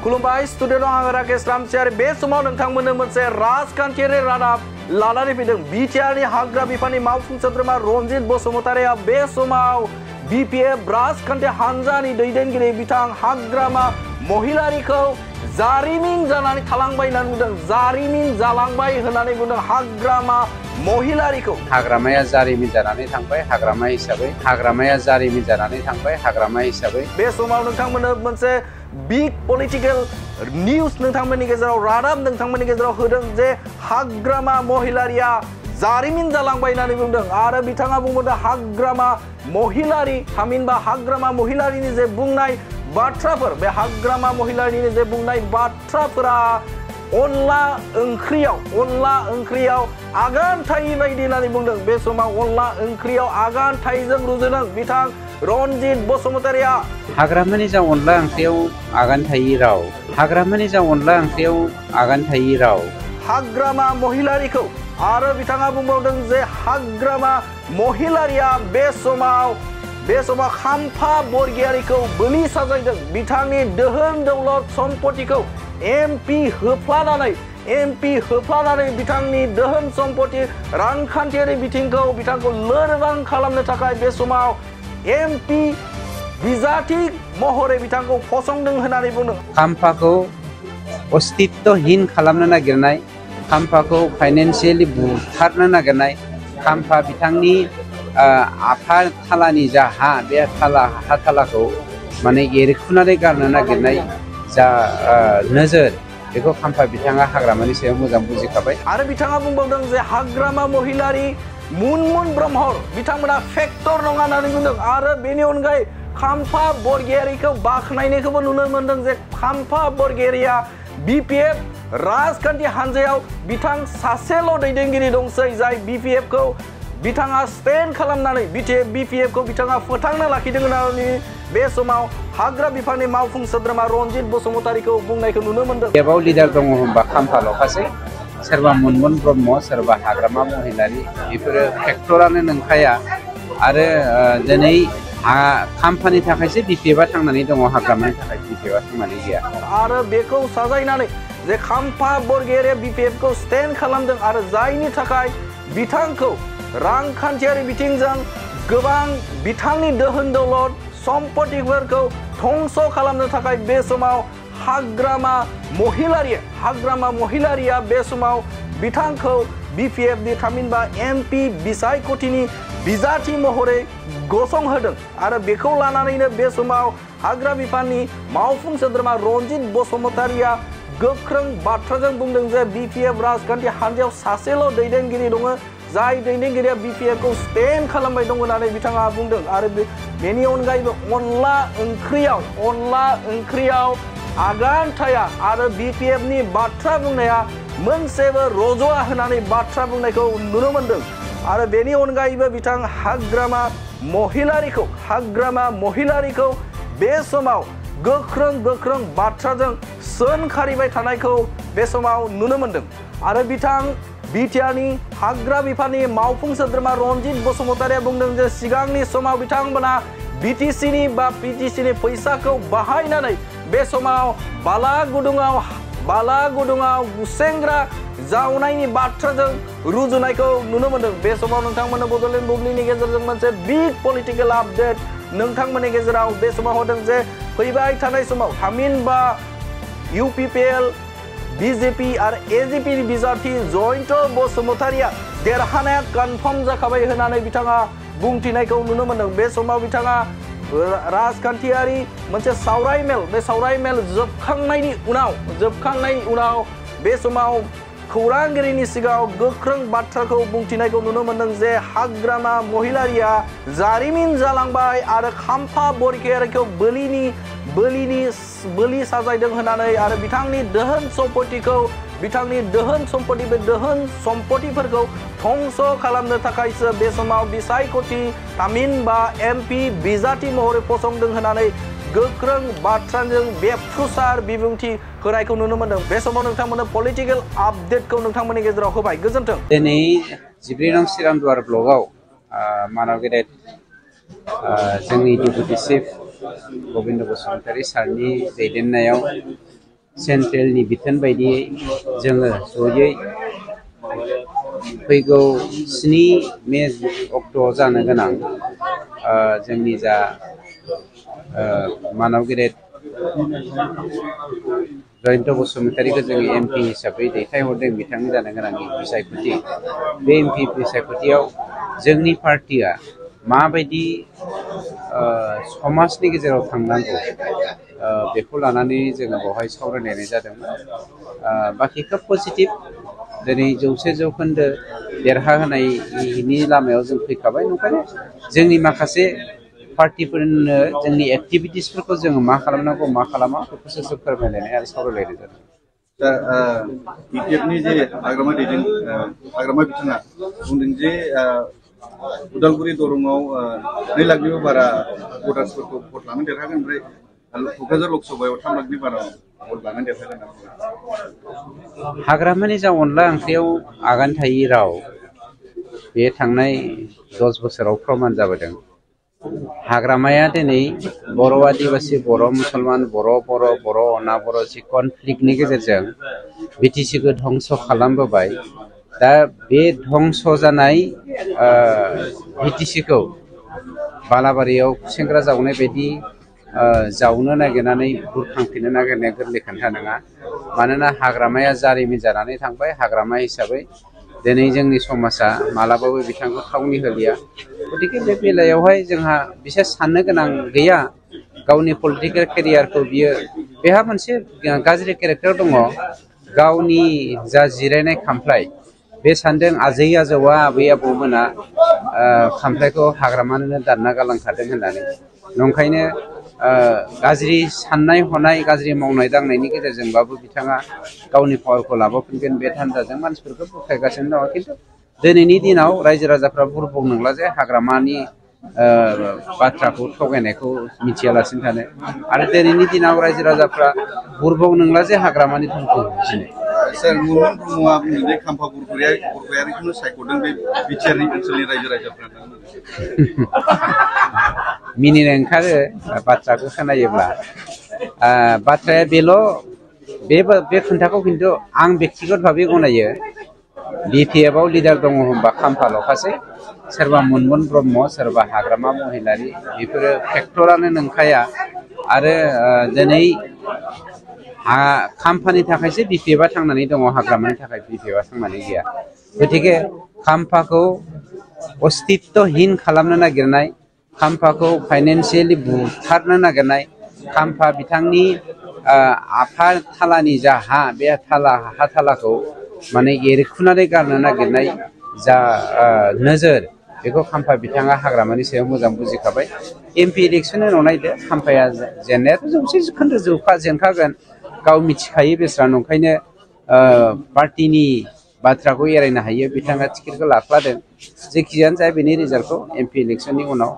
खुलुमबाय स्टुडिअ आं राकेश रामसियारि बे समाव नोंथांमोननो मोनसे राजखान्थियारि रादाब लानानै फैदों बिटिआरनि हाग्रा बिफाननि मावफुं सोद्रोमा रनजित बसुमतारिया बे समाव बिपिएफ राजखान्थि हान्जानि दैदेनगिरि बिथां हाग्रामा महिलारिखौ जारिमिन जानानै थालांबाय होननानै बुंदों जारिमिन जालांबाय होननानै बुंदों हाग्रामा महिलारिखौ हाग्रामाया जारिमिन जानानै थांबाय हाग्रामा हिसाबै हाग्रामाया जारिमिन जानानै थांबाय हाग्रामा हिसाबै बे समाव नोंथांमोननो मोनसे बिग पलिटिकल निउज नोंथांमोननि गेजेराव रादाब नोंथांमोननि गेजेराव होदों जे हाग्रामा महिलारिया जारिमिन जालांबाय होननानै बुंदों आरो बिथाङा बुंदों हाग्रामा महिलारि थामहिनबा हाग्रामा महिलारिनि जे बुंनाय बाथ्राफोर बे हाग्रामा महिलारिनि जे बुंनाय बाथ्राफोरा अनला ओंख्रियाव आगान थायि बायदि होननानै बुंदों बे समाव अनला ओंख्रियाव आगान थायिजों रुजुदों बिथां रनजित बसुमतारिया हाग्रामानि जा अनला ओंख्रियाव आगान थायि राव हाग्रामानि जा अनला ओंख्रियाव आगान थायि राव हाग्रामा महिलारिखौ आरो बिथाङा बुंबावदों जे हाग्रामा महिलारिया बे समाव खाम्फा बरगयारिखौ बोलि साजायदों बिथांनि दोहोन दौलत सम्पतिखौ एमपि होफ्लानानै बिथांनि दोहोन सम्पति रांखान्थियारि बिथिंखौ बिथांखौ लोरबां खालामनो थाखाय बे समाव एमपि बिजाथि महरै बिथांखौ फसंदों होननानै बुंदों खाम्फाखौ अस्तित्वहीन खालामनो नागिरनाय खाम्फाखौ फाइनान्सियेलि बुथारनो नागिरनाय खाम्फा बिथांनि आफाथालानि जा हा बे हाथालाखौ माने एरखुनानै गारनो नागिरनाय जा नोजोर बेखौ खाम्फा बिथाङा हाग्रामानि सायाव मोजां बुजिखाबाय आरो बिथाङा बुंबावदों जे हाग्रामा महिलारि मुनमुन ब्रह्म बिथांमोना फेक्टर नङा होननानै बुंदों आरो बेनि अनगायै खाम्फा बरगयारिखौ बाख्नायनायखौबो नुनो मोनदों जे खाम्फा बरगयारिया बिपिएफ राजखान्थि हान्जायाव बिथां सासेल' दैदेनगिरि दंसै जाय बिपिएफखौ बिथाङा स्टेन्ड खालामनानै बिपिएफखौ बिथाङा फोथांना लाखिदों होननानै बे समाव हाग्रा बिफाननि मावफुं सोद्रोमा रनजित बसुमतारिखौ बुंनायखौ नुनो मोनदों बेयाव लिडार दङ होनबा खाम्फाल'खासै सोरबा मुनमुन ब्रह्म सोरबा हाग्रामा महिलारि बेफोरो फेक्टरानो नंखाया आरो दिनै खाम्फानि थाखायसो बिपिएफआ थांनानै दङ हाग्रामानि थाखाय बिपिएफआ थांनानै गैया आरो बेखौ साजायनानै जे खाम्फा बरगयारिया बिपिएफखौ स्टेन्ड खालामदों आरो जायनि थाखाय बिथांखौ रांखान्थियारि बिथिंजों गोबां बिथांनि दोहोन दौलत सम्पतिफोरखौ धंस खालामनो थाखाय बे समाव हाग्रामा महिलारिया बे समाव बिथांखौ बिपिएफनि थामहिनबा एमपि बिसायख'थिनि बिजाथि महरै गसंहोदों आरो बेखौ लानानैनो बे समाव हाग्रा बिफाननि मावफुं सोद्रोमा रनजित बसुमतारिया गोख्रों बाथ्राजों बुंदों जे बिपिएफ राजखान्थि हान्जायाव सासेल' दैदेनगिरि दङ जाय दैदेनगिरिया बिपिएफखौ स्टेन्ड खालामबाय दं होननानै बिथाङा बुंदों आरो बेनि अनगायैबो अनला ओंख्रियाव आगान थाया आरो बिपिएफनि बाथ्रा बुंनाया मोनसेबो रज'आ होननानै बाथ्रा बुंनायखौ नुनो मोनदों आरो बेनि अनगायैबो बिथां हाग्रामा महिलारिखौ बे समाव गोख्रों बाथ्राजों सोंखारिबाय थानायखौ बे समाव नुनो मोनदों आरो बिथां बिटिआरनि हाग्रा बिफाननि मावफुं सोद्रोमा रनजित बसुमतारिया बुंदों जे सिगांनि समाव बिथांमोना पिटिसिनि फैसाखौ बाहायनानै बे समाव बाला गुदुङाव गुसेंग्रा जावनायनि बाथ्राजों रुजुनायखौ नुनो मोनदों बे समाव नोंथांमोननो बड'लेण्ड बुब्लिनि गेजेरजों मोनसे बिग पलिटिकल आपडेट नोंथांमोननि गेजेराव बे समाव होदों जे फैबाय थानाय समाव थामहिनबा इउपिपिएल बिजेपि आरो एजिपि बिजाथि जयन्त बसुमतारिया देरहानाया कनफार्म जाखाबाय होननानै बिथाङा बुंथिनायखौ नुनो मोनदों बे समाव बिथाङा राजखान्थियारि मोनसे सावरायमेल बे सावरायमेल जोबखांनायनि उनाव बे समाव खौरांगिरिनि सिगाङाव गोख्रों बाथ्राखौ बुंथिनायखौ नुनो मोनदों जे हाग्रामा महिलारिया जारिमिन जालांबाय आरो खाम्फा बरगयारिखौ बोलि साजायदों होननानै आरो बिथांनि दोहोन सम्पतिफोरखौ धंस खालामनो थाखायसो बे समाव बिसायख'थि थामहिनबा एमपि बिजाथि महरै फसंदों होननानै गोख्रों बाथ्राजों बेफ्रुसार बिबुंथि होनायखौ नुनो मोनदों बे समाव नोंथांमोननो पलिटिकल आपडेटखौ नोंथांमोननि गेजेराव होबाय गोजोन्थों दिनै 14 नं श्रीरामदुवार ब्लकआव मानव गेदेर जोंनि डेपुटि चिफ गबिन्द बसुमतारी सारनि दैदेननायाव सेन्ट्रेलनि बिथोन बायदियै जोङो जयै फैगौ 7 मे अक्ट'आव जानो गोनां जोंनि जा मानव गेदेर जयन्त बसुमतारीखौ जोङो MP हिसाबै दैथायहरदों बिथांनि जानो गोनां बिसायख'थि बे MP बिसायख'थियाव जोंनि पार्टिया माबायदि समाजनि गेजेराव थांनांगौ बेखौ लानानै जोङो बेवहाय सावरायलायनाय जादोंमोन बाखि खोब पजिटिभ दिनै 100% देरहाहोनायनि लामायाव जों फैखाबाय ओंखायनो जोंनि माखासे पार्टिफोरनो जोंनि एक्टिभिटिसफोरखौ जोङो मा खालामनांगौ मा खालामा बेखौसो जों फोरमायलायनाय आरो सावरायलायनाय जादों दा BPFनि जे हाग्रामा बिथाङा बुंदों जे उदालगुरि दरंआव 2 लाखनिबो बारा भटार्सफोरखौ भट लानो देरहागोन ओमफ्राय क'क्राझार लकसभायाव 3 लाखनि बारा भट लानो देरहागोन हाग्रामानि जा अनला ओंख्रियाव आगान थायि राव बे थांनाय 10 बोसोराव प्रमान जाबोदों हाग्रामाया दिनै बर' आदिबासि बर' मुसलमान बर' अना बर' जि कनफ्लिक्टनि गेजेरजों BTCखौ धंस खालामबोबाय दा बे धंस जानाय BTCखौ बालाबारियाव सेंग्रा जावनाय बायदि जावनो नागिरनानै बुरखांफिननो नागिरनाया गोरलै खोथा नङा मानोना हाग्रामाया जारिमिन जानानै थांबाय हाग्रामा हिसाबै दिनै जोंनि समाजा मालाबाबो बिथांखौ थावनि होलिया गतिके बे बेलायावहाय जोंहा बिसोर साननो गोनां गैया गावनि पलिटिकेल केरियारखौ बियो बेहा मोनसे गाज्रि केरेक्टार दङ गावनि जा जिरायनाय खामफ्लाय बे सानदों आजै आजौआ आबै आबौमोना खामफ्लायखौ हाग्रामानो दानना गालांखादों होननानै नंखायनो गाज्रि साननाय हनाय गाज्रि मावनाय दांनायनि गेजेरजोंबाबो बिथाङा गावनि पावारखौ लाबोफिनगोन बे थान्दाजों मानसिफोरखौ बुरखायगासिनो दङ खिन्थु दिनैनि दिनाव रायजो राजाफ्रा बुरबुं नंला जे हाग्रामानि बाथ्राखौ थगायनायखौ मिथियालासिनो थानो आरो दिनैनि दिनाव रायजो राजाफ्रा बुरबुं नंला जे हाग्रामानि धोनखौ बुजिनो सर मुंमोन ब्रह्मआ बुंदों जे खाम्फा बरगयारिखौनो सायख'दों बे बिटिआरनि ओनसोलनि रायजो राजाफ्रा मिनिनो ओंखारो बाथ्राखौ खोनायोब्ला बाथ्राया बेल' बे खोन्थाखौ खिन्थु आं बेक्तिगत भाबै गनायो BPFआव लिडार दङ होनबा खाम्फाल'खासै सोरबा मुनमुन ब्रह्म सोरबा हाग्रामा महिलारि बेफोरो फेक्टरानो नंखाया आरो दिनै खाम्फानि थाखायसो BPFआ थांनानै दङ हाग्रामानि थाखाय BPFआ थांनानै गैया गतिके खाम्फाखौ अस्तित्वहीन खालामनो नागिरनाय खाम्फाखौ फाइनेन्सियेलि बुथारनो नागिरनाय खाम्फा बिथांनि आफाथालानि जा हा बे हा थालाखौ माने एरखुनानै गारनो नागिरनाय जा नोजोर बेखौ खाम्फा बिथाङा हाग्रामानि सायाव मोजां बुजिखाबाय MP इलेक्सन उनाव नायदो खाम्फाया जेननायाथ' 100% जेनखागोन गाव मिथिखायो बेस्रा नंखायनो पार्टिनि बाथ्राखौ एरायनो हायो बिथाङा टिकेटखौ लाख्लादों जेखियानो जाया बेनि रिजाल्टखौ MP इलेक्सननि उनाव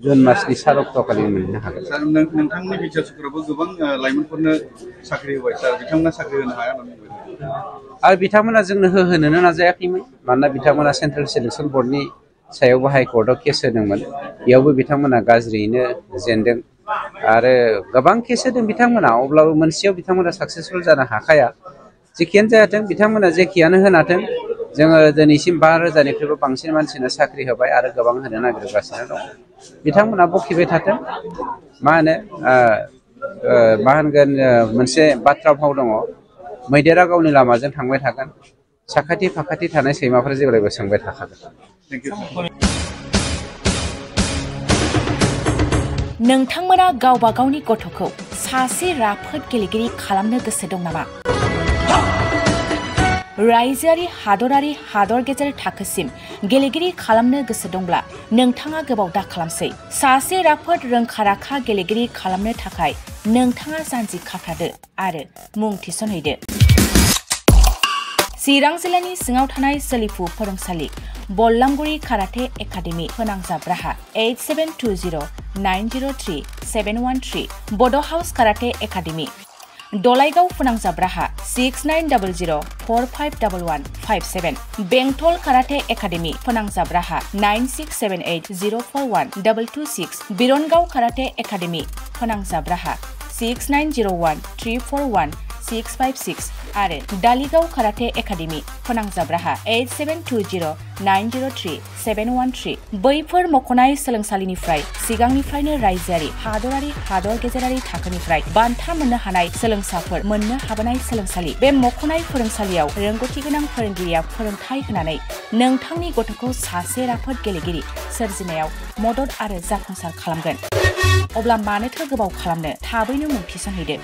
जुन मासनि 7 अक्ट'खालि मोननो हागोन सार नोंथांनि बिटिआर सरकाराबो गोबां लाइमोनफोरनो साख्रि होबाय सार बिथांमोना साख्रि होनो हाया होननानै बुंबाय आरो बिथांमोना जोंनो होनोनो नाजायाखैमोन मानोना बिथांमोना सेन्ट्रेल सिलेक्सन बर्डनि सायावबो हाइकर्टआव केस होदोंमोन बेयावबो बिथांमोना गाज्रियैनो जेनदों आरो गोबां केस होदों बिथांमोना अब्लाबो मोनसेयाव बिथांमोना साक्सेसफुल जानो हाखाया जेखियानो जायाथों बिथांमोना जेखियानो होनाथों जोङो दिनैसिम 5,000निख्रुइबो बांसिन मानसिनो साख्रि होबाय आरो गोबां होनो नागिरगासिनो दं बिथांमोना बखिबाय थाथों मा होनगोन मोनसे बाथ्रा भाव दङ मैदेरा गावनि लामाजों थांबाय थागोन साखाथि फाखाथि थानाय सैमाफोरा जेब्लायबो सोंबाय थाखागोन नोंथांमोना गावबा गावनि गथ'खौ सासे राफोद गेलेगिरि खालामनो गोसो दं नामा रायजोआरि हादरारि हादर गेजेर थाखोसिम गेलेगिरि खालामनो गोसो दंब्ला नोंथाङा गोबाव दा खालामसै सासे राफोद रोंखा-राखा गेलेगिरि खालामनो थाखाय नोंथाङा जानजि खाफ्रादो आरो मुं थिसनहैदो चिरां जिल्लानि सिङाव थानाय सोलिफु फोरोंसालि बल्लामगुरि काराटे एकाडेमि फोनांजाब राहा 8720903713 बड' हाउस काराटे एकाडेमि दलाइगाव फोनांजाब राहा 6900451157 बेंटल काराटे एकाडेमि फोनांजाब राहा 9678041226 बिरनगाव काराटे एकाडेमि फोनांजाब राहा 6901 341 656 आरो डालिगाव काराटे एकाडेमि फोनांजाब राहा 8720903713 बैफोर मख'नाय सोलोंसालिनिफ्राय सिगांनिफ्रायनो रायजोआरि हादरारि हादर गेजेरारि थाखोनिफ्राय बान्था मोननो हानाय सोलोंसाफोर मोननो हाबोनाय सोलोंसालि बे मख'नाय फोरोंसालियाव रोंगौथि गोनां फोरोंगिरिया फोरोंथाय होनानै नोंथांनि गथ'खौ सासे राफोद गेलेगिरि सोरजिनायाव मदद आरो जाफुंसार खालामगोन। अब्ला मानोथो गोबाव खालामनो थाबैनो मुं थिसनहैदो।